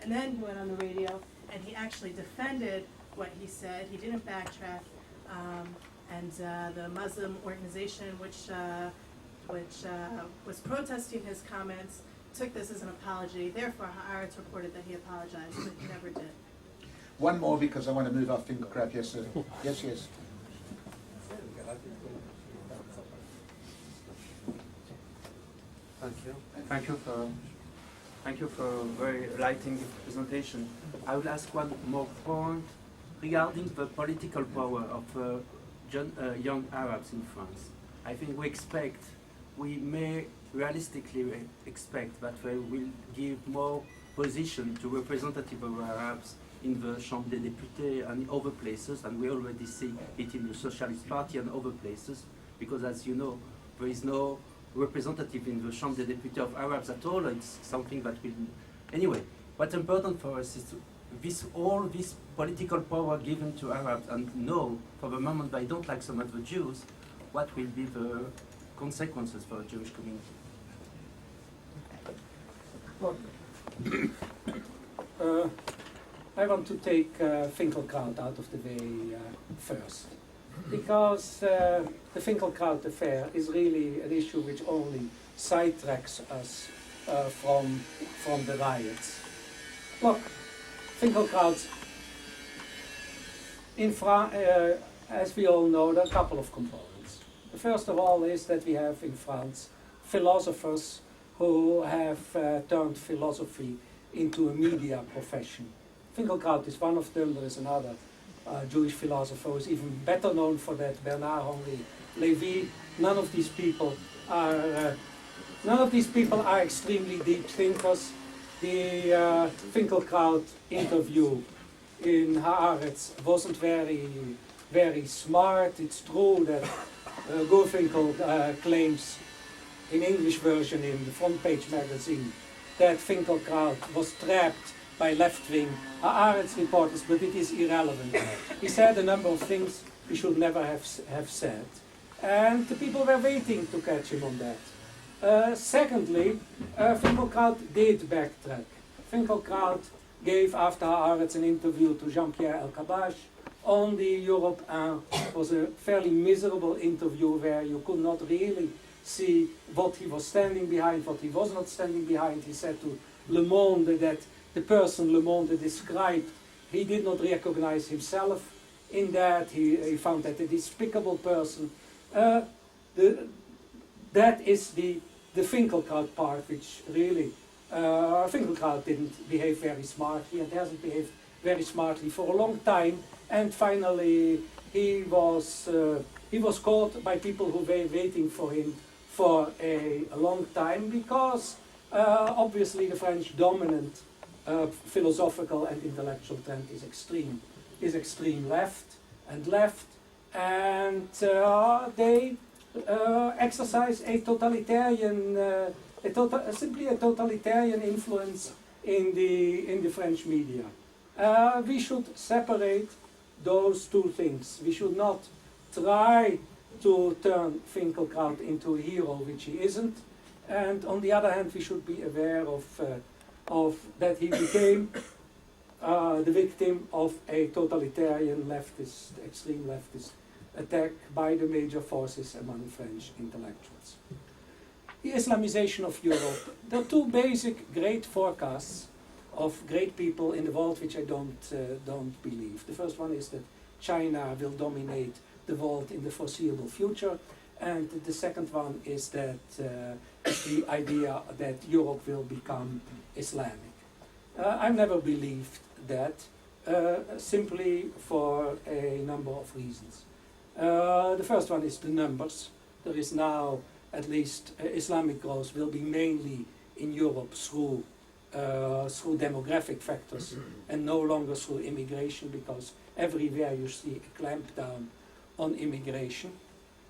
And then he went on the radio and he actually defended what he said. He didn't backtrack. And the Muslim organization, which was protesting his comments, took this as an apology. Therefore, Haaretz reported that he apologized, but he never did. One more, because I want to move our finger crab. Yes, sir. Yes, yes. Thank you. Thank you for a very enlightening presentation. I will ask one more point regarding the political power of young Arabs in France. I think we may realistically expect that they will give more position to representative of Arabs in the Chambre des Députés and other places, and we already see it in the Socialist Party and other places, because as you know, there is no representative in the Chambre des Députés of Arabs at all. It's something that will... Anyway, what's important for us is all this political power given to Arabs, and know, for the moment they don't like some of the Jews, what will be the consequences for the Jewish community. I want to take Finkelkraut out of the way first, because the Finkelkraut affair is really an issue which only sidetracks us from the riots. Look, Finkelkraut, in France, as we all know, there are a couple of components. The first of all is that we have in France philosophers who have turned philosophy into a media profession. Finkelkraut is one of them. There is another Jewish philosopher who is even better known for that, Bernard-Henri Lévy. None of these people are extremely deep thinkers. The Finkelkraut interview in Haaretz wasn't very smart. It's true that Gurfinkel claims in English version in the front page magazine that Finkelkraut was trapped by left-wing Haaretz reporters, but it is irrelevant. He said a number of things he should never have said, and the people were waiting to catch him on that. Secondly, Finkelkraut did backtrack. Finkelkraut gave after Haaretz an interview to Jean-Pierre Elkabbach on the Europe 1. It was a fairly miserable interview where you could not really see what he was standing behind, what he was not standing behind. He said to Le Monde that the person Le Monde described, he did not recognize himself in that. He found that a despicable person. That is the Finkelkraut part, which really, Finkelkraut didn't behave very smartly and hasn't behaved very smartly for a long time. And finally, he was caught by people who were waiting for him for a long time, because obviously the French dominant philosophical and intellectual trend is extreme left, and they exercise a totalitarian, simply a totalitarian influence in the French media. We should separate those two things. We should not try to turn Finkelkraut into a hero, which he isn't, and on the other hand, we should be aware of that he became the victim of a totalitarian leftist, extreme leftist attack by the major forces among French intellectuals. The Islamization of Europe. There are two basic great forecasts of great people in the world which I don't believe. The first one is that China will dominate the world in the foreseeable future, and the second one is that the idea that Europe will become Islamic. I've never believed that, simply for a number of reasons. The first one is the numbers. There is now, at least, Islamic growth will be mainly in Europe through demographic factors and no longer through immigration, because everywhere you see a clampdown on immigration.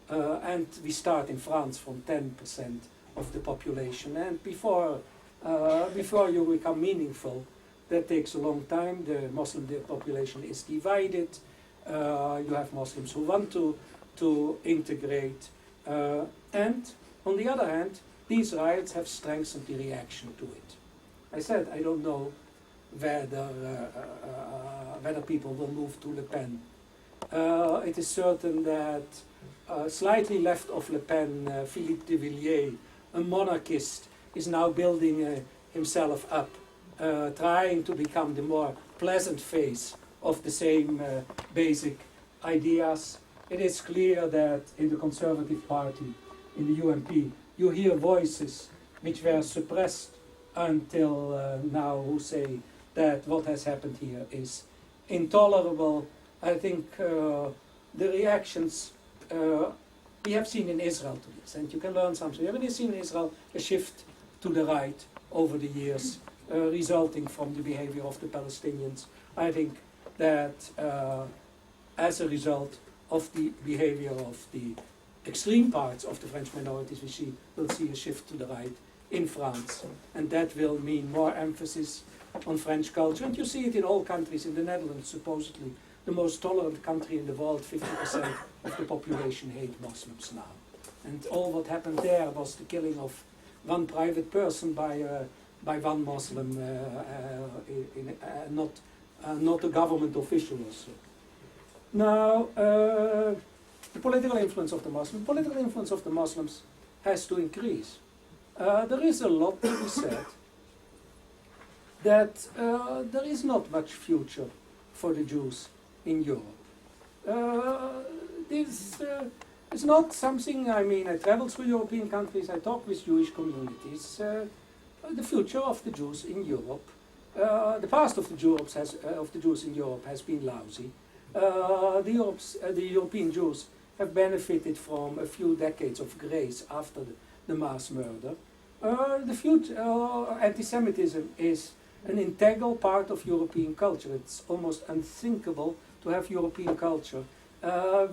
And we start in France from 10% of the population, and before you become meaningful, that takes a long time. The Muslim population is divided. You have Muslims who want to integrate, and on the other hand, these riots have strengthened the reaction to it. I said I don't know whether people will move to Le Pen. It is certain that slightly left of Le Pen, Philippe de Villiers, a monarchist, is now building himself up, trying to become the more pleasant face of the same basic ideas. It is clear that in the Conservative Party, in the UMP, you hear voices which were suppressed until now, who say that what has happened here is intolerable. I think the reactions we have seen in Israel to this, and you can learn something. We have seen in Israel a shift to the right over the years, resulting from the behavior of the Palestinians. I think that as a result of the behavior of the extreme parts of the French minorities, we'll see a shift to the right in France, and that will mean more emphasis on French culture. And you see it in all countries. In the Netherlands, supposedly the most tolerant country in the world, 50% of the population hate Muslims now. And all what happened there was the killing of one private person by one Muslim, not a government official or so. Now, the political influence of the Muslims has to increase. There is a lot to be said that there is not much future for the Jews in Europe. This is not something, I mean, I travel through European countries, I talk with Jewish communities. The future of the Jews in Europe, the past of the Jews in Europe has been lousy. The European Jews have benefited from a few decades of grace after the mass murder. The future, anti-Semitism is an integral part of European culture. It's almost unthinkable to have European culture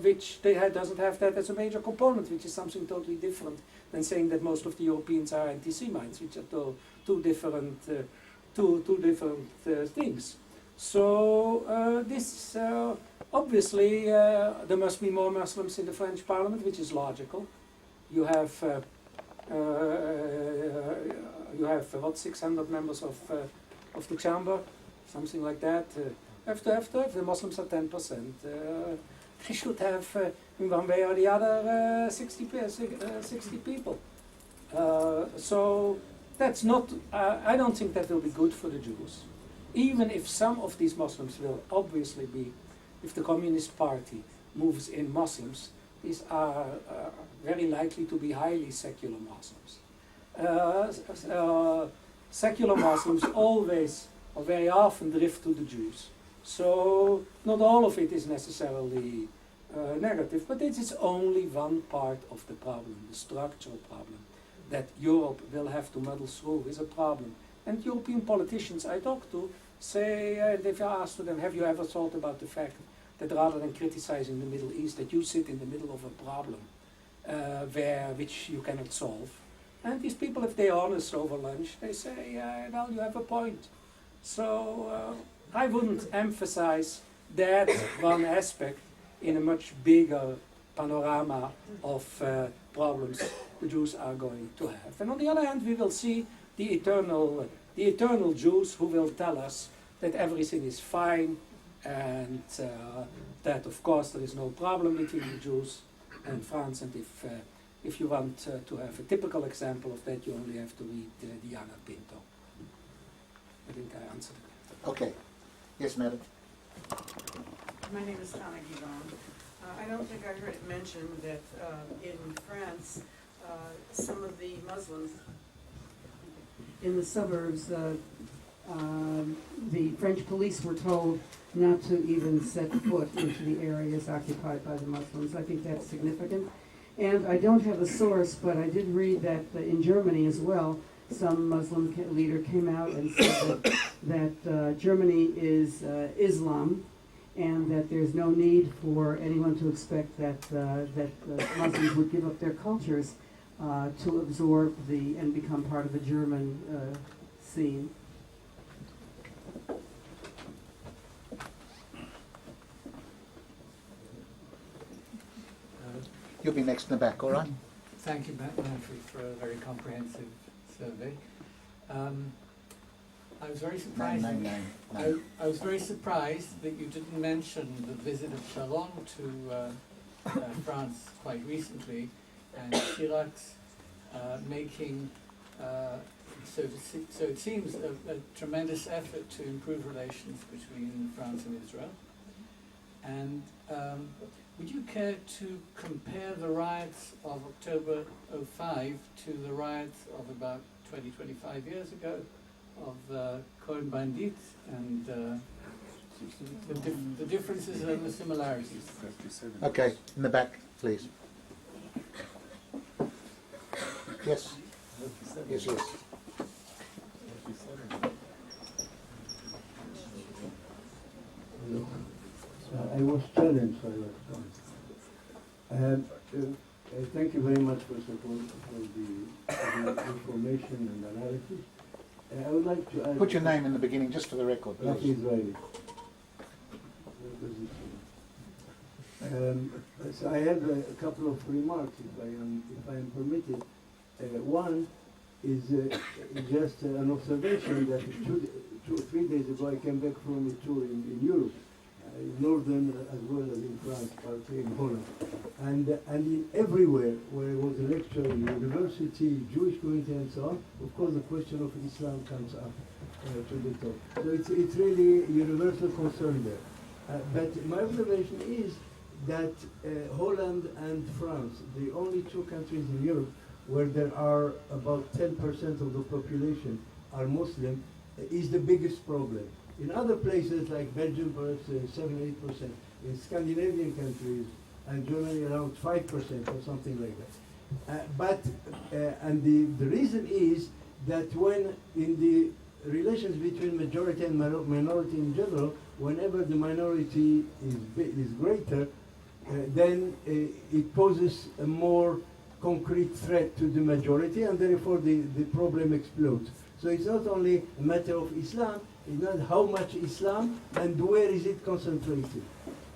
which doesn't have that as a major component, which is something totally different than saying that most of the Europeans are anti-Semites, which are two different things. So this obviously there must be more Muslims in the French Parliament, which is logical. You have what, 600 members of the chamber, something like that. After the Muslims are 10%, they should have in one way or the other 60 people. So that's not. I don't think that will be good for the Jews. Even if some of these Muslims will obviously be, if the Communist Party moves in Muslims, these are very likely to be highly secular Muslims. Secular Muslims always or very often drift to the Jews. So not all of it is necessarily negative, but it is only one part of the problem, the structural problem that Europe will have to muddle through is a problem. And European politicians I talk to say, if I ask them, have you ever thought about the fact that rather than criticizing the Middle East, that you sit in the middle of a problem which you cannot solve? And these people, if they're honest over lunch, they say, well, you have a point. So I wouldn't emphasize that one aspect in a much bigger panorama of problems the Jews are going to have. And on the other hand, we will see the eternal Jews who will tell us that everything is fine and that of course there is no problem between the Jews and France. And if you want to have a typical example of that, you only have to read Diana Pinto. I think I answered it. Okay. Yes, madam. My name is Tana Guidon. I don't think I heard it mentioned that in France, some of the Muslims in the suburbs, the French police were told not to even set foot into the areas occupied by the Muslims. I think that's significant. And I don't have a source, but I did read that in Germany as well, some Muslim leader came out and said that Germany is Islam, and that there's no need for anyone to expect that Muslims would give up their cultures to absorb and become part of the German scene. You'll be next in the back, all right? Thank you, Manfred, for a very comprehensive survey. I was very surprised. I was very surprised that you didn't mention the visit of Sharon to France quite recently, and Chirac's making. So it seems a tremendous effort to improve relations between France and Israel. And would you care to compare the riots of October '05 to the riots of about 25 years ago of Cohen Bandit, and the differences and the similarities? Okay, in the back, please. Yes. Yes, yes. I was challenged. Thank you very much first of all for the information and analysis. I would like to add. Put your name in the beginning, just for the record, Rafi please. Israeli. So I have a couple of remarks, if I am permitted. One is just an observation that 2 or 3 days ago I came back from a tour in Europe, northern as well as in France, partly in Holland, and everywhere where I was a lecturer in university, Jewish community and so on, of course the question of Islam comes up to the top. So it's really a universal concern there. But my observation is that Holland and France, the only 2 countries in Europe where there are about 10% of the population are Muslim, is the biggest problem. In other places like Belgium, perhaps 7-8%. In Scandinavian countries and Germany, around 5% or something like that. And the reason is that when in the relations between majority and minority in general, whenever the minority is greater, then it poses a more concrete threat to the majority, and therefore the problem explodes. So it's not only a matter of Islam, it's not how much Islam and where is it concentrated.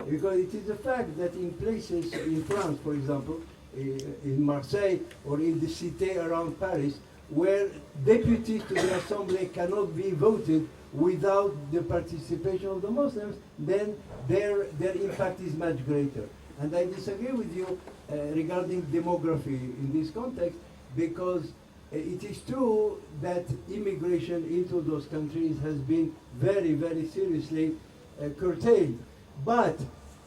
Because it is a fact that in places in France, for example, in Marseille or in the cité around Paris, where deputies to the assembly cannot be voted without the participation of the Muslims, then their impact is much greater. And I disagree with you regarding demography in this context, because it is true that immigration into those countries has been very, very seriously curtailed. But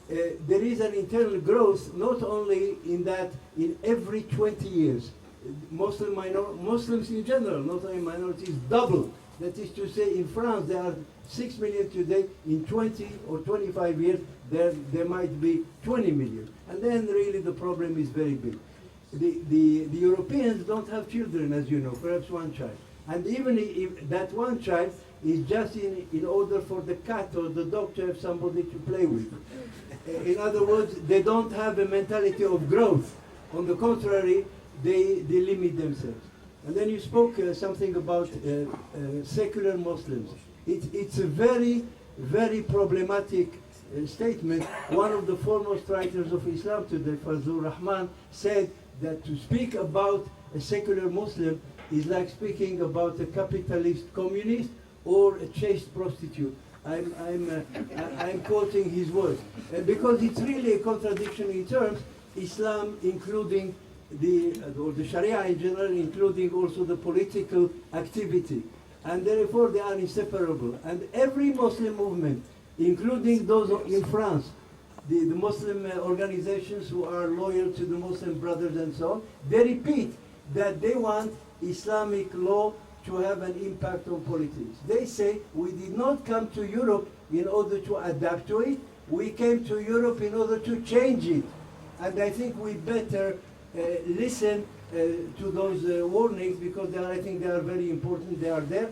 there is an internal growth, not only in that in every 20 years, Muslims in general, not only minorities, double. That is to say, in France there are 6 million today. In 20 or 25 years, there might be 20 million. And then really the problem is very big. The Europeans don't have children, as you know, perhaps 1 child. And even if that 1 child is just in order for the cat or the dog to have somebody to play with. In other words, they don't have a mentality of growth. On the contrary, they limit themselves. And then you spoke something about secular Muslims. It's a very, very problematic statement. One of the foremost writers of Islam today, Fazlur Rahman, said that to speak about a secular Muslim is like speaking about a capitalist communist or a chaste prostitute. I'm quoting his words. Because it's really a contradiction in terms, Islam including the Sharia in general, including also the political activity. And therefore they are inseparable. And every Muslim movement, including those in France, the Muslim organizations who are loyal to the Muslim Brothers and so on, they repeat that they want Islamic law to have an impact on politics. They say, we did not come to Europe in order to adapt to it, we came to Europe in order to change it. And I think we better listen to those warnings, because I think they are very important, they are there,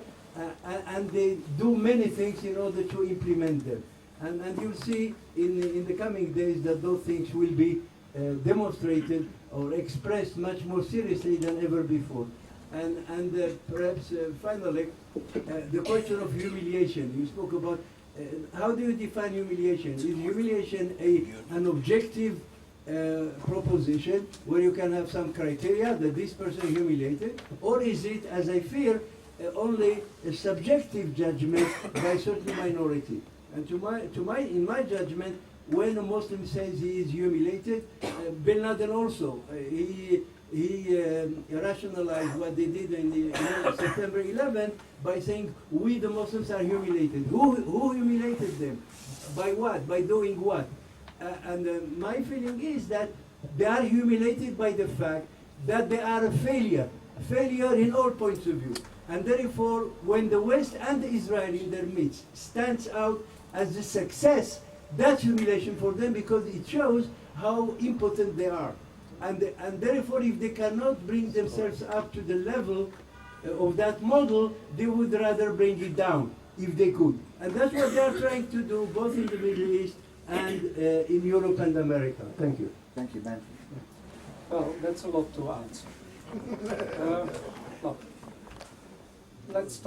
and they do many things in order to implement them. And you'll see in the coming days that those things will be demonstrated or expressed much more seriously than ever before. And perhaps finally, the question of humiliation. You spoke about how do you define humiliation? Is humiliation an objective proposition where you can have some criteria that this person humiliated, or is it, as I fear, only a subjective judgment by certain minority. And in my judgment, when a Muslim says he is humiliated, Bin Laden also, he rationalized what they did in the September 11 by saying, we the Muslims are humiliated. Who humiliated them? By what? By doing what? My feeling is that they are humiliated by the fact that they are a failure in all points of view. And therefore, when the West and Israel in their midst stands out as a success, that's humiliation for them because it shows how impotent they are. And therefore, if they cannot bring themselves up to the level of that model, they would rather bring it down if they could. And that's what they are trying to do, both in the Middle East and in Europe and America. Thank you. Thank you, Manfred. Well, that's a lot to answer. Look, let's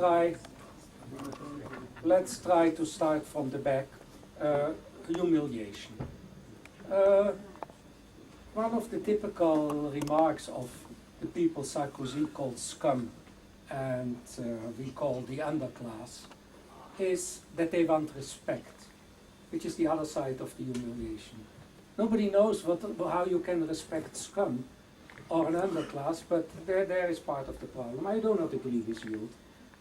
try to start from the back. Humiliation. One of the typical remarks of the people Sarkozy called scum and we call the underclass is that they want respect, which is the other side of the humiliation. Nobody knows how you can respect scum or an underclass, but there is part of the problem. I do not agree with you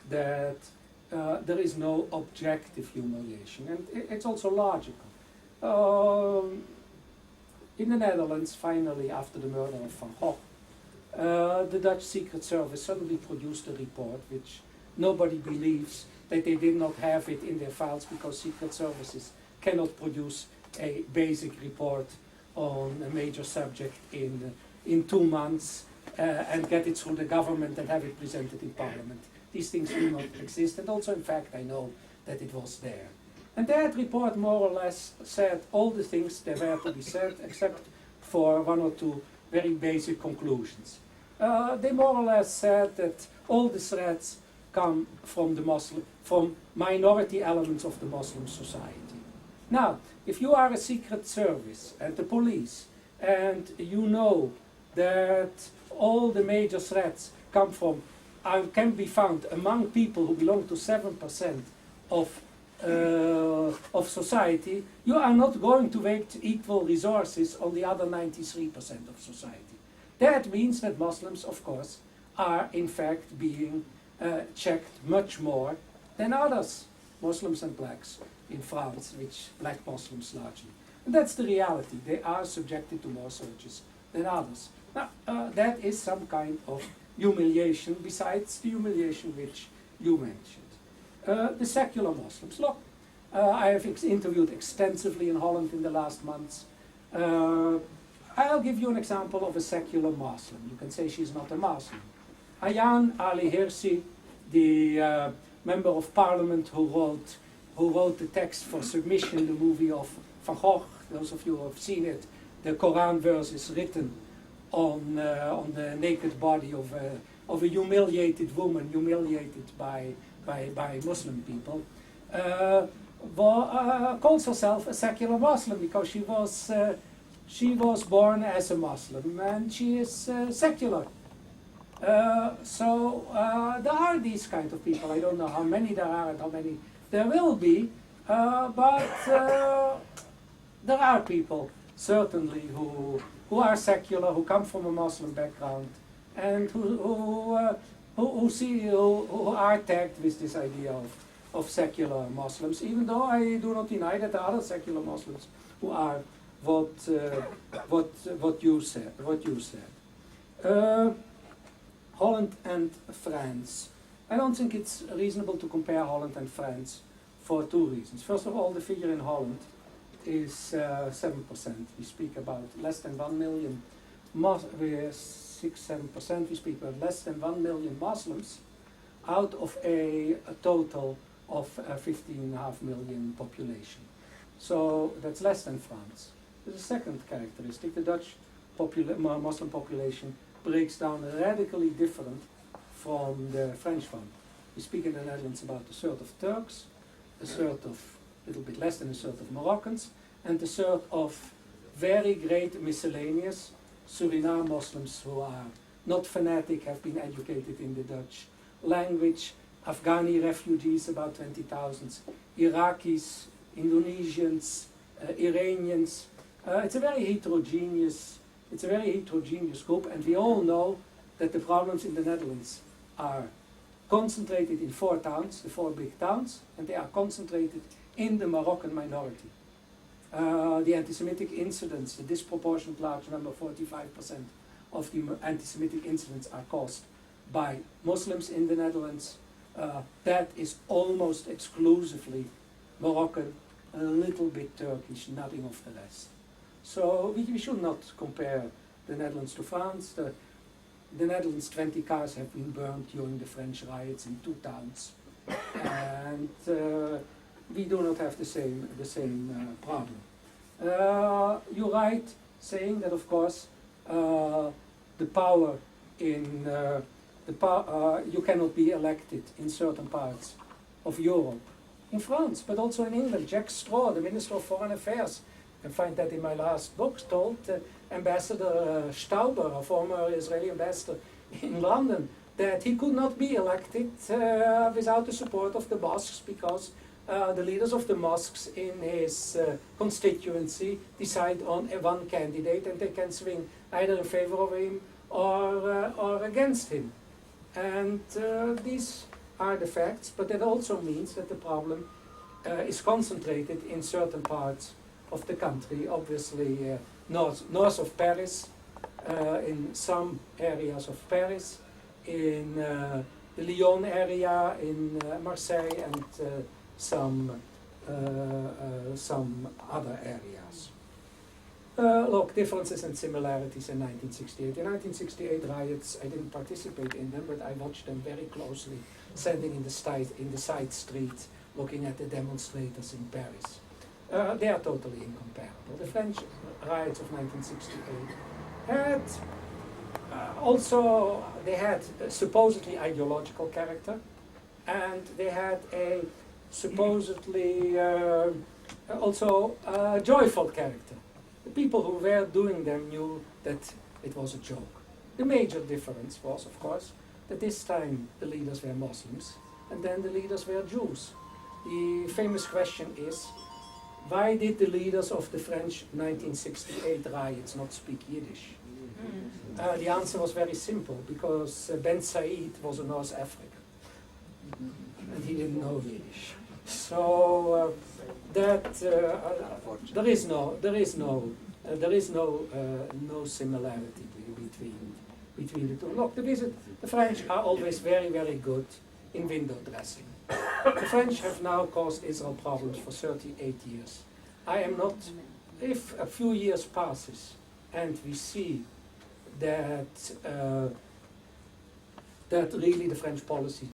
that there is no objective humiliation, and it's also logical. In the Netherlands, finally, after the murder of Van Gogh, the Dutch Secret Service suddenly produced a report which nobody believes that they did not have it in their files because secret services cannot produce a basic report on a major subject in 2 months and get it through the government and have it presented in parliament. These things do not exist, and also in fact I know that it was there. And that report more or less said all the things that were to be said except for 1 or 2 very basic conclusions. They more or less said that all the threats come from minority elements of the Muslim society. Now, if you are a secret service and the police, and you know that all the major threats can be found among people who belong to 7% of society, you are not going to waste equal resources on the other 93% of society. That means that Muslims, of course, are in fact being checked much more than others, Muslims and blacks in France, which black Muslims largely. And that's the reality. They are subjected to more searches than others. Now, that is some kind of humiliation besides the humiliation which you mentioned. The secular Muslims. Look, I have interviewed extensively in Holland in the last months. I'll give you an example of a secular Muslim. You can say she's not a Muslim. Ayaan Ali Hirsi, the member of parliament who wrote the text for Submission, the movie of Van Gogh. Those of you who have seen it, the Quran verse is written on the naked body of a humiliated woman, humiliated by Muslim people, calls herself a secular Muslim because she was born as a Muslim and she is secular. So there are these kind of people. I don't know how many there are and how many there will be, but there are people certainly who are secular, who come from a Muslim background, and who are tagged with this idea of secular Muslims, even though I do not deny that there are other secular Muslims who are what you said. Holland and France. I don't think it's reasonable to compare Holland and France for 2 reasons. First of all, the figure in Holland is 7%. We speak about less than 1 million, 6-7%. We speak about less than 1 million Muslims out of a total of 15.5 million population. So that's less than France. There's a second characteristic. The Dutch Muslim population breaks down radically different from the French one. We speak in the Netherlands about a third of Turks, a third of, a little bit less than a third of Moroccans, and a third of very great miscellaneous Suriname Muslims who are not fanatic, have been educated in the Dutch language, Afghani refugees, about 20,000, Iraqis, Indonesians, Iranians. It's a very heterogeneous group, and we all know that the problems in the Netherlands are concentrated in 4 towns, the 4 big towns, and they are concentrated in the Moroccan minority. The anti-Semitic incidents, the disproportionate large number, 45% of the anti-Semitic incidents are caused by Muslims in the Netherlands. That is almost exclusively Moroccan, a little bit Turkish, nothing of the rest. So we should not compare the Netherlands to France. The Netherlands, 20 cars have been burned during the French riots in 2 towns. And we do not have the same problem. You're right saying that, of course, the power in you cannot be elected in certain parts of Europe. In France, but also in England. Jack Straw, the Minister of Foreign Affairs, you can find that in my last book, told Ambassador Stauber, a former Israeli ambassador in London, that he could not be elected without the support of the mosques, because the leaders of the mosques in his constituency decide on one candidate, and they can swing either in favor of him or against him. And these are the facts, but that also means that the problem is concentrated in certain parts of the country, obviously north of Paris, in some areas of Paris, in the Lyon area, in Marseille, and some other areas. Look, differences and similarities in 1968. In 1968 riots, I didn't participate in them, but I watched them very closely, standing in the side street, looking at the demonstrators in Paris. They are totally incomparable. The French riots of 1968 had they had a supposedly ideological character, and they had a supposedly also joyful character. The people who were doing them knew that it was a joke. The major difference was, of course, that this time the leaders were Muslims, and then the leaders were Jews. The famous question is, why did the leaders of the French 1968 riots not speak Yiddish? The answer was very simple, because Ben Said was a North African, and he didn't know Yiddish. So there is no similarity between the two. Look, the French are always very, very good in window dressing. The French have now caused Israel problems for 38 years. I am not, if a few years passes and we see that really the French policy